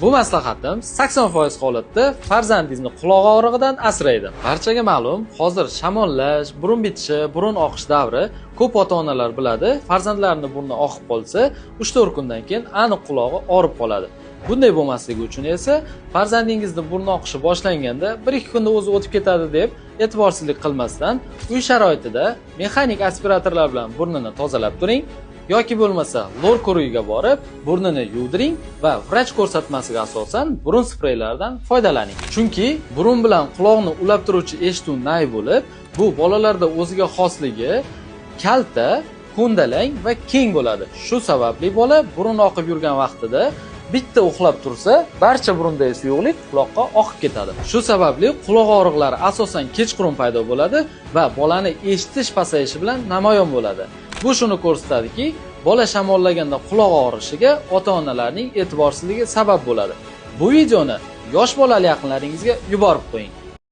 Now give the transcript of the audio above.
Bu maslahatim 80% holatda farzandingizni quloq og'rig'idan asraydi. Barchaga ma'lum, hozir shamollash, burun bitishi, burun oqish davri. Ko'p ota-onalar biladi, farzandlarining burni oqib qolsa, 3-4 kundan keyin aniq qulog'i og'rib qoladi. Bunday bo'lmasligi uchun esa farzandingizning burni oqishi boshlanganda 1-2 kunda o'zi o'tib ketadi deb e'tiborsizlik qilmasdan, uy sharoitida mexanik aspiratorlar bilan burnini tozalab turing. Yoki bo'lmasa lor ko'rigiga borib, burnini yuvdiring va vrach ko'rsatmasiga asosan burun spreylaridan foydalaning. Chunki burun bilan quloqni ulab turuvchi eshituv nay bo'lib, bu bolalarda o'ziga xosligi kalta, ko'ndalang va keng bo'ladi. Shu sababli bola burun oqib yurgan vaqtida bitta uxlab tursa, barcha burundagi suyuqlik quloqqa oqib ketadi. Shu sababli quloq og'riqlari asosan kechqurun paydo bo'ladi va bolani eshitish pasayishi bilan namoyon bo'ladi. Bu shuni ko'rsatadiki, bola shamollaganda quloq og'rishiga ota-onalarning e'tiborsizligi sabab bo'ladi. Bu videoni yosh bolali yaqinlaringizga yuborib qo'ying.